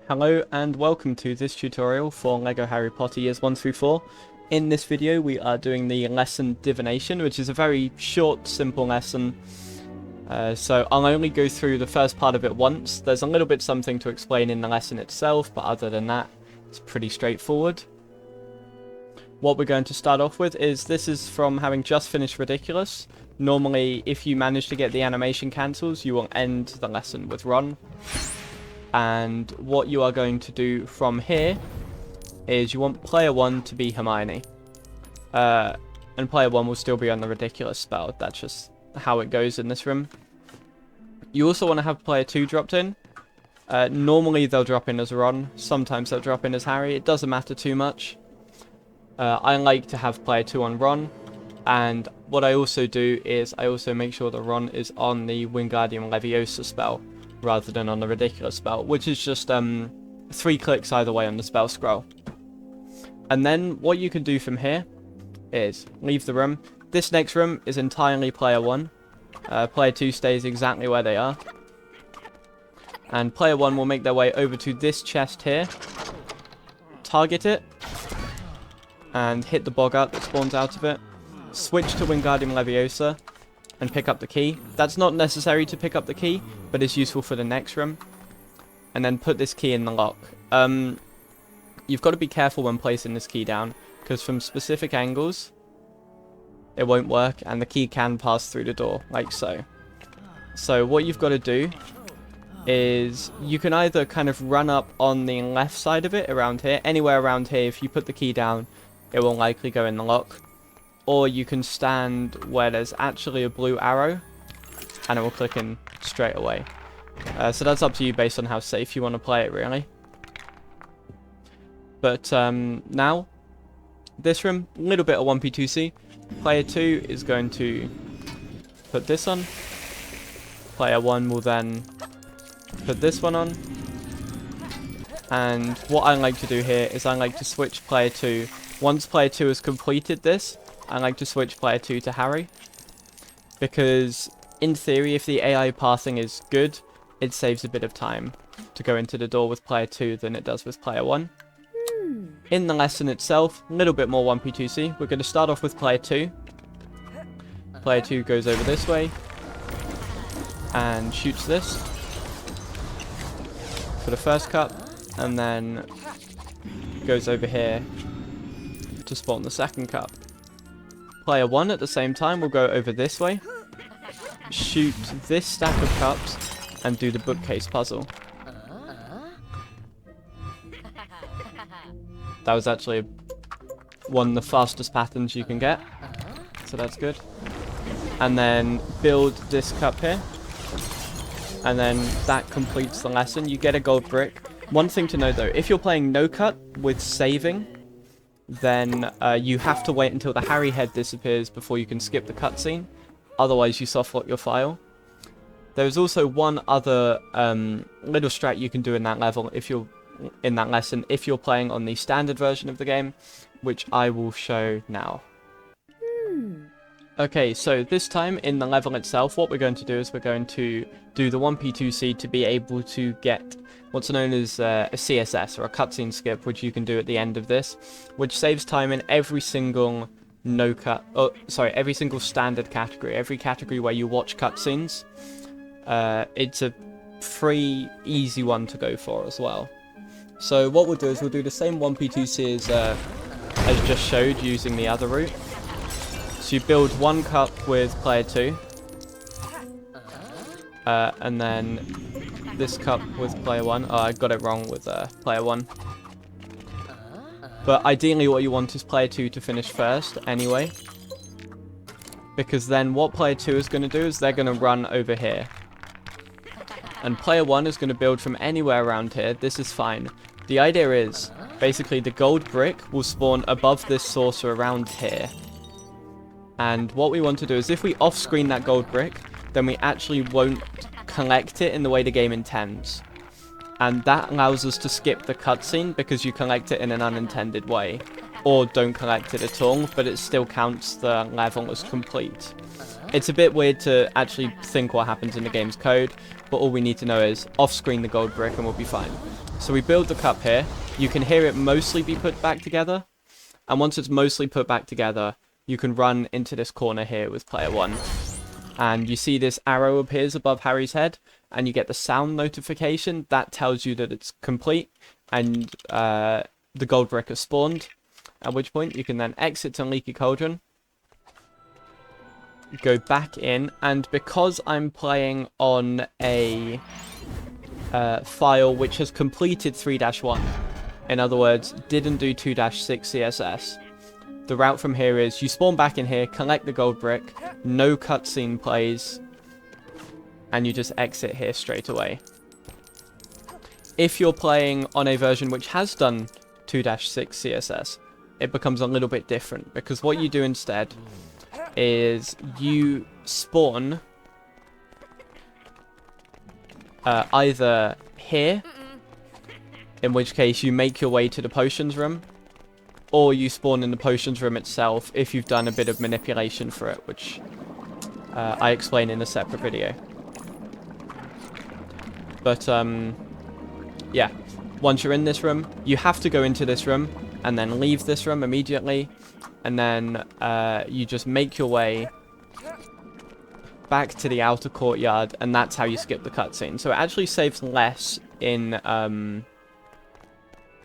Hello and welcome to this tutorial for LEGO Harry Potter Years 1 through 4. In this video we are doing the lesson Divination, which is a very short, simple lesson. So I'll only go through the first part of it once. There's a little bit something to explain in the lesson itself, but other than that, it's pretty straightforward. What we're going to start off with is, this is from having just finished Ridiculous. Normally, if you manage to get the animation cancels, you will end the lesson with Ron. And what you are going to do from here is you want player 1 to be Hermione. And player 1 will still be on the Ridiculous spell. That's just how it goes in this room. You also want to have player 2 dropped in. Normally they'll drop in as Ron. Sometimes they'll drop in as Harry. It doesn't matter too much. I like to have player 2 on Ron. And what I also do is I also make sure that Ron is on the Wingardium Leviosa spell, rather than on the Ridiculous spell, which is just 3 clicks either way on the spell scroll. And then what you can do from here is leave the room. This next room is entirely player 1. Player 2 stays exactly where they are. And player 1 will make their way over to this chest here, target it, and hit the Boggart that spawns out of it. Switch to Wingardium Leviosa and pick up the key. That's not necessary to pick up the key, but it's useful for the next room. And then put this key in the lock. You've got to be careful when placing this key down, because from specific angles it won't work and the key can pass through the door, like so. So what you've got to do is you can either kind of run up on the left side of it around here. Anywhere around here, if you put the key down, it will likely go in the lock. Or you can stand where there's actually a blue arrow and it will click in straight away. So that's up to you based on how safe you want to play it, really. But now, this room, a little bit of 1p2c. Player 2 is going to put this on. Player 1 will then put this one on. And what I like to do here is I like to switch player 2. Once player 2 has completed this, I like to switch player 2 to Harry. Because, in theory, if the AI pathing is good, it saves a bit of time to go into the door with player 2 than it does with player 1. In the lesson itself, a little bit more 1p2c. We're going to start off with player 2. Player 2 goes over this way and shoots this for the first cup, and then goes over here to spawn the second cup. Player 1 at the same time will go over this way, shoot this stack of cups, and do the bookcase puzzle. That was actually one of the fastest patterns you can get, so that's good. And then build this cup here, and then that completes the lesson. You get a gold brick. One thing to note though, if you're playing no cut with saving, then you have to wait until the Harry head disappears before you can skip the cutscene. Otherwise you softlock your file. There's also one other little strat you can do in that level, if you're in that lesson, if you're playing on the standard version of the game, which I will show now. Okay, so this time in the level itself, what we're going to do is we're going to do the 1p2c to be able to get what's known as a CSS, or a cutscene skip, which you can do at the end of this, which saves time in every single every single standard category, every category where you watch cutscenes. It's a free, easy one to go for as well. So what we'll do is we'll do the same 1p2c as just showed using the other route. So you build one cup with player 2, and then this cup with player 1. Oh, I got it wrong with player 1. But ideally what you want is player 2 to finish first anyway. Because then what player 2 is going to do is they're going to run over here. And player 1 is going to build from anywhere around here. This is fine. The idea is, basically the gold brick will spawn above this saucer around here. And what we want to do is, if we off-screen that gold brick, then we actually won't collect it in the way the game intends. And that allows us to skip the cutscene because you collect it in an unintended way. Or don't collect it at all, but it still counts the level as complete. It's a bit weird to actually think what happens in the game's code, but all we need to know is off-screen the gold brick and we'll be fine. So we build the cup here. You can hear it mostly be put back together. And once it's mostly put back together, you can run into this corner here with player 1. And you see this arrow appears above Harry's head, and you get the sound notification. That tells you that it's complete, and the gold brick has spawned. At which point, you can then exit to Leaky Cauldron. Go back in, and because I'm playing on a file which has completed 3-1, in other words, didn't do 2-6 CSS, the route from here is you spawn back in here, collect the gold brick, no cutscene plays, and you just exit here straight away. If you're playing on a version which has done 2-6 CSS, it becomes a little bit different, because what you do instead is you spawn either here, in which case you make your way to the potions room, or you spawn in the potions room itself if you've done a bit of manipulation for it, which I explain in a separate video. But yeah, once you're in this room, you have to go into this room and then leave this room immediately, and then you just make your way back to the outer courtyard, and that's how you skip the cutscene. So it actually saves less in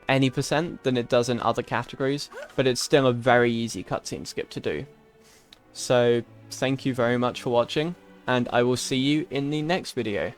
any percent than it does in other categories, but it's still a very easy cutscene skip to do. So thank you very much for watching, and I will see you in the next video.